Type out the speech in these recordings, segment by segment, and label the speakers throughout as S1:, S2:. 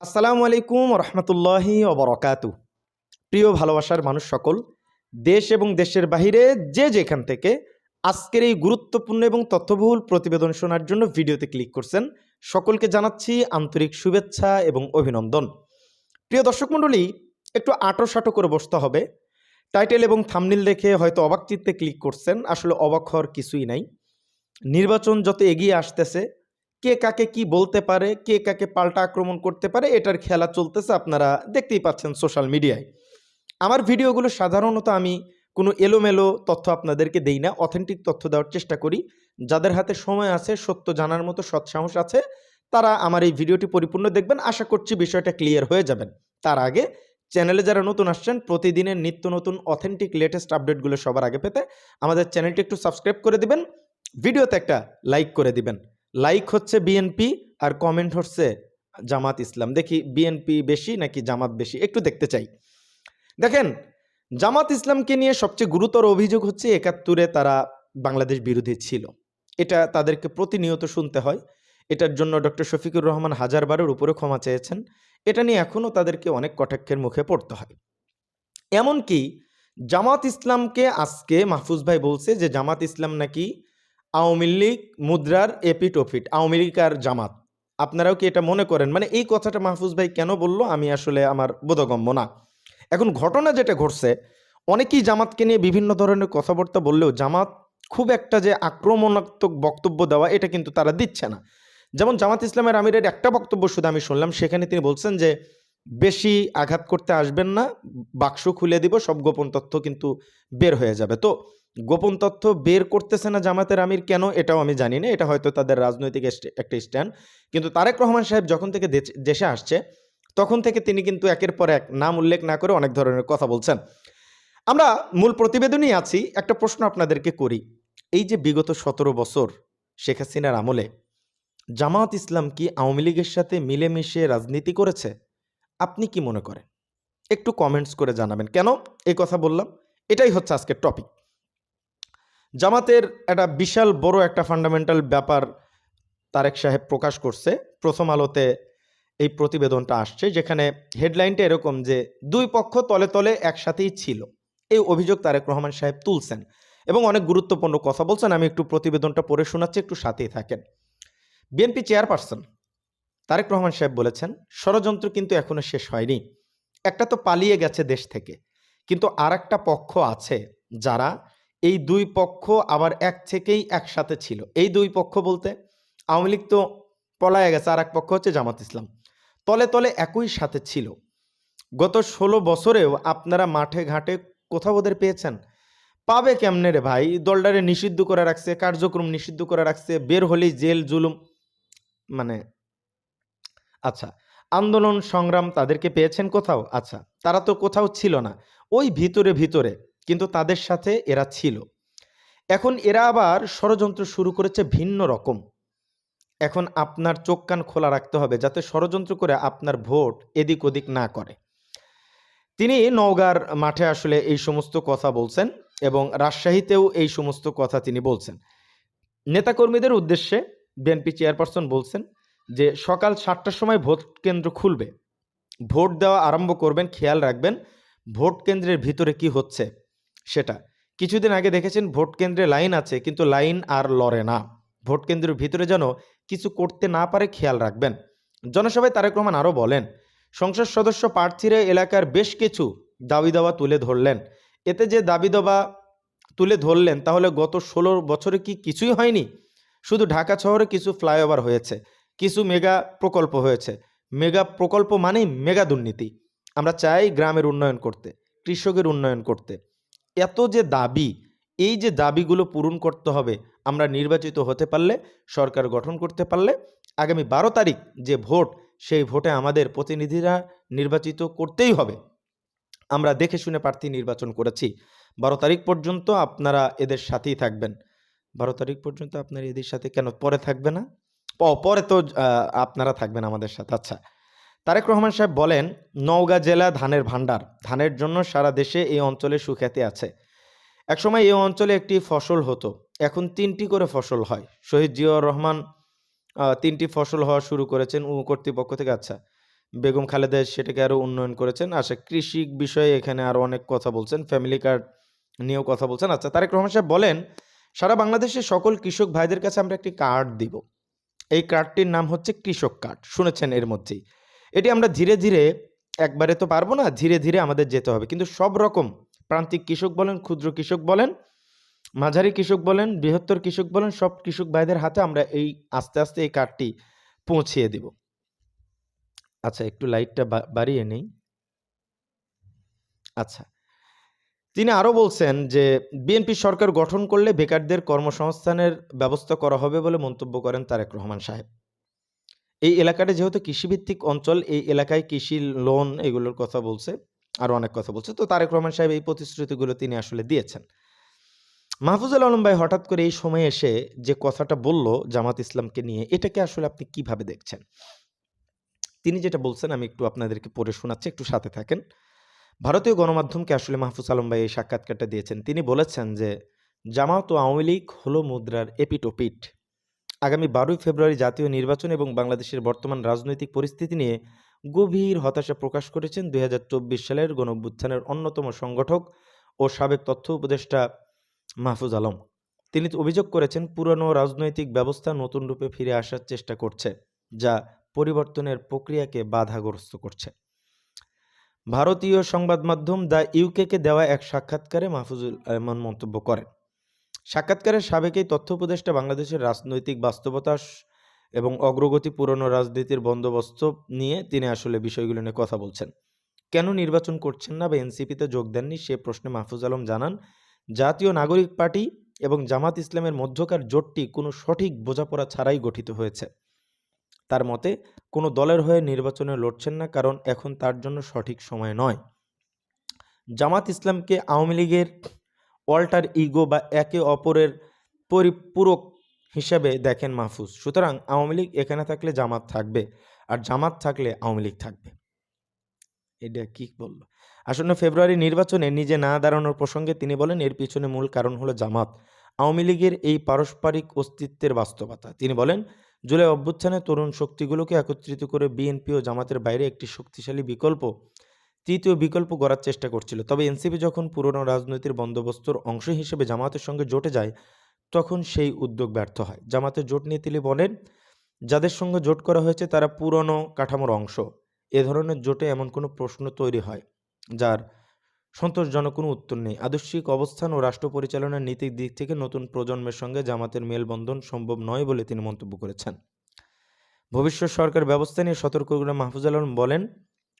S1: আসসালামু আলাইকুম রহমতুল্লাহি ওবরাকাতু। প্রিয় ভালোবাসার মানুষ সকল, দেশ এবং দেশের বাহিরে যে যেখান থেকে আজকের এই গুরুত্বপূর্ণ এবং তথ্যবহুল প্রতিবেদন শোনার জন্য ভিডিওতে ক্লিক করছেন, সকলকে জানাচ্ছি আন্তরিক শুভেচ্ছা এবং অভিনন্দন। প্রিয় দর্শক মণ্ডলী, একটু আঁটো করে বসতে হবে। টাইটেল এবং থাম্বনেল দেখে হয়তো অবাক চিত্তে ক্লিক করছেন, আসলে অবাক হওয়ার কিছুই নাই। নির্বাচন যত এগিয়ে আসতেছে, কে কাকে কি বলতে পারে, কে কাকে পাল্টা আক্রমণ করতে পারে, এটার খেলা চলতেছে। আপনারা দেখতেই পাচ্ছেন সোশ্যাল মিডিয়ায়। আমার ভিডিওগুলো সাধারণত আমি কোনো এলোমেলো তথ্য আপনাদেরকে দেই না, অথেন্টিক তথ্য দেওয়ার চেষ্টা করি। যাদের হাতে সময় আছে, সত্য জানার মতো সৎসাহস আছে, তারা আমার এই ভিডিওটি পরিপূর্ণ দেখবেন। আশা করছি বিষয়টা ক্লিয়ার হয়ে যাবেন। তার আগে চ্যানেলে যারা নতুন আসছেন, প্রতিদিনের নিত্য নতুন অথেন্টিক লেটেস্ট আপডেটগুলো সবার আগে পেতে আমাদের চ্যানেলটি একটু সাবস্ক্রাইব করে দিবেন, ভিডিওতে একটা লাইক করে দিবেন। লাইক হচ্ছে বিএনপি আর কমেন্ট হচ্ছে জামাত ইসলাম। দেখি বিএনপি বেশি নাকি জামাত বেশি, একটু দেখতে চাই। দেখেন, জামাত ইসলামকে নিয়ে সবচেয়ে গুরুতর অভিযোগ হচ্ছে ৭১-এ তারা বাংলাদেশ বিরোধী ছিল। এটা তাদেরকে প্রতিনিয়ত শুনতে হয়। এটার জন্য ডক্টর শফিকুর রহমান হাজারবারের উপরে ক্ষমা চেয়েছেন। এটা নিয়ে এখনও তাদেরকে অনেক কটাক্ষের মুখে পড়তে হয়। এমনকি জামাত ইসলামকে আজকে মাহফুজ ভাই বলছে যে জামাত ইসলাম নাকি আওয়ামী লীগ মুদ্রার এপিট ওপিট, আওয়ামী লীগ আর জামাত। আপনারাও কি এটা মনে করেন? মানে এই কথাটা মাহফুজ ভাই কেন বলল আমি আসলে আমার বোধগম্য না। এখন ঘটনা যেটা ঘটছে, অনেকেই জামাতকে নিয়ে বিভিন্ন ধরনের কথাবার্তা বললেও জামাত খুব একটা যে আক্রমণাত্মক বক্তব্য দেওয়া, এটা কিন্তু তারা দিচ্ছে না। যেমন জামাত ইসলামের আমিরের একটা বক্তব্য শুধু আমি শুনলাম, সেখানে তিনি বলছেন যে বেশি আঘাত করতে আসবেন না, বাক্স খুলে দিব, সব গোপন তথ্য কিন্তু বের হয়ে যাবে। তো গোপন তথ্য বের করতেছে না জামাতের আমির কেন, এটাও আমি জানি না। এটা হয়তো তাদের রাজনৈতিক একটা স্ট্যান্ড। কিন্তু তারেক রহমান সাহেব যখন থেকে দেশে আসছে, তখন থেকে তিনি কিন্তু একের পর এক নাম উল্লেখ না করে অনেক ধরনের কথা বলছেন। আমরা মূল প্রতিবেদনই আছি। একটা প্রশ্ন আপনাদেরকে করি, এই যে বিগত ১৭ বছর শেখ হাসিনার আমলে জামাত ইসলাম কি আওয়ামী লীগের সাথে মিলেমিশে রাজনীতি করেছে? আপনি কি মনে করেন? একটু কমেন্টস করে জানাবেন। কেন এই কথা বললাম? এটাই হচ্ছে আজকের টপিক। জামাতের একটা বিশাল বড় একটা ফান্ডামেন্টাল ব্যাপার তারেক সাহেব প্রকাশ করছে। প্রথম আলোতে এই প্রতিবেদনটা আসছে, যেখানে হেডলাইনটা এরকম যে দুই পক্ষ তলে তলে একসাথেই ছিল। এই অভিযোগ তারেক রহমান সাহেব তুলছেন এবং অনেক গুরুত্বপূর্ণ কথা বলছেন। আমি একটু প্রতিবেদনটা পড়ে শোনাচ্ছি, একটু সাথেই থাকেন। বিএনপি চেয়ারপারসন তারেক রহমান সাহেব বলেছেন, ষড়যন্ত্র কিন্তু এখনো শেষ হয়নি। একটা তো পালিয়ে গেছে দেশ থেকে, কিন্তু আর একটা পক্ষ আছে যারা এই দুই পক্ষ আবার এক থেকেই একসাথে ছিল। এই দুই পক্ষ বলতে আওয়ামী লীগ তো পলায়ে গেছে, আর এক পক্ষ হচ্ছে জামাত ইসলাম। তলে তলে একই সাথে ছিল। গত ১৬ বছরেও আপনারা মাঠে ঘাটে কোথাও ওদের পেয়েছেন? পাবে কেমনে রে ভাই? দলটারে নিষিদ্ধ করে রাখছে, কার্যক্রম নিষিদ্ধ করে রাখছে, বের হলেই জেল জুলুম। মানে আচ্ছা, আন্দোলন সংগ্রাম তাদেরকে পেয়েছেন কোথাও? আচ্ছা, তারা তো কোথাও ছিল না, ওই ভিতরে ভিতরে, কিন্তু তাদের সাথে এরা ছিল। এখন এরা আবার ষড়যন্ত্র শুরু করেছে ভিন্ন রকম। এখন আপনার চোখ কান খোলা রাখতে হবে যাতে ষড়যন্ত্র করে আপনার ভোট এদিক ওদিক না করে। তিনি নওগাঁর মাঠে আসলে এই সমস্ত কথা বলছেন এবং রাজশাহীতেও এই সমস্ত কথা তিনি বলছেন। নেতাকর্মীদের উদ্দেশ্যে বিএনপি চেয়ারপারসন বলছেন যে সকাল ৭টার সময় ভোট কেন্দ্র খুলবে, ভোট দেওয়া আরম্ভ করবেন, খেয়াল রাখবেন ভোট কেন্দ্রের ভিতরে কি হচ্ছে সেটা। কিছুদিন আগে দেখেছেন ভোট কেন্দ্রে লাইন আছে, কিন্তু লাইন আর লড়ে না। ভোট কেন্দ্রের ভিতরে যেন কিছু করতে না পারে, খেয়াল রাখবেন। জনসভায় তারেক রহমান আরও বলেন, সংসদ সদস্য প্রার্থীরা এলাকার বেশ কিছু দাবি দাওয়া তুলে ধরলেন। এতে যে দাবি দাবা তুলে ধরলেন, তাহলে গত ১৬ বছরে কি কিছুই হয়নি? শুধু ঢাকা শহরে কিছু ফ্লাইওভার হয়েছে, কিছু মেগা প্রকল্প হয়েছে। মেগা প্রকল্প মানেই মেগা দুর্নীতি। আমরা চাই গ্রামের উন্নয়ন করতে, কৃষকের উন্নয়ন করতে। এত যে দাবি, এই যে দাবিগুলো পূরণ করতে হবে। আমরা নির্বাচিত হতে পারলে, সরকার গঠন করতে পারলে, আগামী ১২ তারিখ যে ভোট, সেই ভোটে আমাদের প্রতিনিধিরা নির্বাচিত করতেই হবে। আমরা দেখে শুনে প্রার্থী নির্বাচন করেছি। ১২ তারিখ পর্যন্ত আপনারা এদের সাথেই থাকবেন। ১২ তারিখ পর্যন্ত আপনারা এদের সাথে কেন পরে থাকবে না? পরে তো আপনারা থাকবেন আমাদের সাথে। আচ্ছা, তারেক রহমান সাহেব বলেন, নওগাঁ জেলা ধানের ভাণ্ডার, ধানের জন্য সারা দেশে এই অঞ্চলে সুখ্যাতি আছে। একসময় এই অঞ্চলে একটি ফসল হতো, এখন ৩টি করে ফসল হয়। শহীদ জিয়াউর রহমান ৩টি ফসল হওয়া শুরু করেছেন ও কর্তৃপক্ষ থেকে। আচ্ছা, বেগম খালেদা সেটাকে আরও উন্নয়ন করেছেন। আচ্ছা, কৃষি বিষয়ে এখানে আরও অনেক কথা বলছেন, ফ্যামিলি কার্ড নিয়েও কথা বলছেন। আচ্ছা, তারেক রহমান সাহেব বলেন, সারা বাংলাদেশের সকল কৃষক ভাইদের কাছে আমরা একটি কার্ড দিব। এই কার্ডটির নাম হচ্ছে কৃষক কার্ড। শুনেছেন এর মধ্যেই। এটি আমরা ধীরে ধীরে, একবারে তো পারবো না, ধীরে ধীরে আমাদের যেতে হবে। কিন্তু সব রকম প্রান্তিক কৃষক বলেন, ক্ষুদ্র কৃষক বলেন, মাঝারি কৃষক বলেন, বৃহত্তর কৃষক বলেন, সব কৃষক ভাইদের হাতে আমরা এই আস্তে আস্তে এই কার্ডটি পৌঁছিয়ে দিব। আচ্ছা, একটু লাইটটা বাড়িয়ে নেই। আচ্ছা, তিনি আরও বলছেন যে বিএনপি সরকার গঠন করলে বেকারদের কর্মসংস্থানের ব্যবস্থা করা হবে বলে মন্তব্য করেন তারেক রহমান সাহেব। এই এলাকাটা যেহেতু কৃষিভিত্তিক অঞ্চল, এই এলাকায় কৃষি লোন এগুলোর কথা বলছে, আরও অনেক কথা বলছে। তো তারেক রহমান সাহেব এই প্রতিশ্রুতিগুলো তিনি আসলে দিয়েছেন। মাহফুজুল আলম ভাই হঠাৎ করে এই সময়ে এসে যে কথাটা বলল জামাত ইসলামকে নিয়ে, এটাকে আসলে আপনি কিভাবে দেখছেন? তিনি যেটা বলছেন আমি একটু আপনাদেরকে পড়ে শোনাচ্ছি, একটু সাথে থাকেন। ভারতীয় গণমাধ্যমকে আসলে মাহফুজ আলম ভাই এই সাক্ষাৎকারটা দিয়েছেন। তিনি বলেছেন যে জামাত ও আওয়ামী লীগ হলো মুদ্রার এপিটোপিট। আগামী 12ই ফেব্রুয়ারি জাতীয় নির্বাচন এবং বাংলাদেশের বর্তমান রাজনৈতিক পরিস্থিতি নিয়ে গভীর হতাশা প্রকাশ করেছেন 2024 সালের গণঅভ্যুত্থানের অন্যতম সংগঠক ও সাবেক তথ্য উপদেষ্টা মাহফুজ আলম। তিনি অভিযোগ করেছেন পুরনো রাজনৈতিক ব্যবস্থা নতুন রূপে ফিরে আসার চেষ্টা করছে, যা পরিবর্তনের প্রক্রিয়াকে বাধাগ্রস্ত করছে। ভারতীয় সংবাদ মাধ্যম দ্য ইউকেকে দেওয়া এক সাক্ষাৎকারে মাহফুজুল এমন মন্তব্য করেন। সাক্ষাৎকারের সাবেক এই তথ্য উপদেষ্টা বাংলাদেশের রাজনৈতিক বাস্তবতা এবং অগ্রগতি, পুরনো রাজনীতির বন্দোবস্ত নিয়ে তিনি আসলে বিষয়গুলো নিয়ে কথা বলছেন। কেন নির্বাচন করছেন না বা এনসিপিতে যোগ দেননি সে প্রশ্নে মাহফুজ আলম জানান, জাতীয় নাগরিক পার্টি এবং জামাত ইসলামের মধ্যকার জোটটি কোনো সঠিক বোঝাপড়া ছাড়াই গঠিত হয়েছে। তার মতে কোনো দলের হয়ে নির্বাচনে লড়ছেন না, কারণ এখন তার জন্য সঠিক সময় নয়। জামাত ইসলামকে আওয়ামী লীগের অল্টার ইগো বা একে অপরের পরিপূরক হিসেবে দেখেন মাহফুজ। সুতরাং আওয়ামী লীগ এখানে থাকলে জামাত থাকবে, আর জামাত থাকলে আওয়ামী লীগ থাকবে। এটা কি বলল? আসন্ন ফেব্রুয়ারি নির্বাচনে নিজে না দাঁড়ানোর প্রসঙ্গে তিনি বলেন, এর পিছনে মূল কারণ হলো জামাত আওয়ামী লীগের এই পারস্পরিক অস্তিত্বের বাস্তবতা। তিনি বলেন, জুলাই অভ্যুত্থানে তরুণ শক্তিগুলোকে একত্রিত করে বিএনপি ও জামাতের বাইরে একটি শক্তিশালী তৃতীয় বিকল্প গড়ার চেষ্টা করছিল। তবে এনসিপি যখন পুরনো রাজনৈতিক বন্দোবস্তর অংশ হিসেবে জামাতের সঙ্গে জোটে যায়, তখন সেই উদ্যোগ ব্যর্থ হয়। জামাতের জোট নিয়ে তিনি বলেন, যাদের সঙ্গে জোট করা হয়েছে তারা পুরনো কাঠামোর অংশ। এ ধরনের জোটে এমন কোনো প্রশ্ন তৈরি হয় যার সন্তোষজনক কোনো উত্তর নেই। আদর্শিক অবস্থান ও রাষ্ট্র পরিচালনার নীতির দিক থেকে নতুন প্রজন্মের সঙ্গে জামাতের মেলবন্ধন সম্ভব নয় বলে তিনি মন্তব্য করেছেন। ভবিষ্যৎ সরকার ব্যবস্থা নিয়ে সতর্ক করে মাহফুজ আলম বলেন,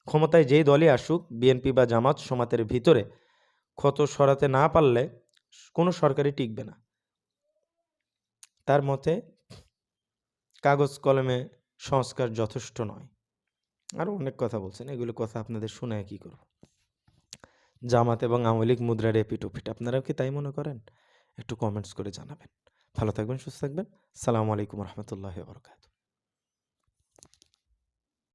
S1: ক্ষমতায় যেই দলই আসুক, বিএনপি বা জামাত সমাজের ভিতরে ক্ষত সরাতে না পারলে কোনো সরকারই টিকবে না। তার মতে কাগজ কলমে সংস্কার যথেষ্ট নয়। আরও অনেক কথা বলছেন, এগুলো কথা আপনাদের শোনায় কি করব। জামাত এবং আওয়ামী লীগ মুদ্রার এপিটোপিট। আপনারাও কি তাই মনে করেন? একটু কমেন্টস করে জানাবেন। ভালো থাকবেন, সুস্থ থাকবেন। আসসালামু আলাইকুম রহমতুল্লাহি ওয়া বারাকাতুহু।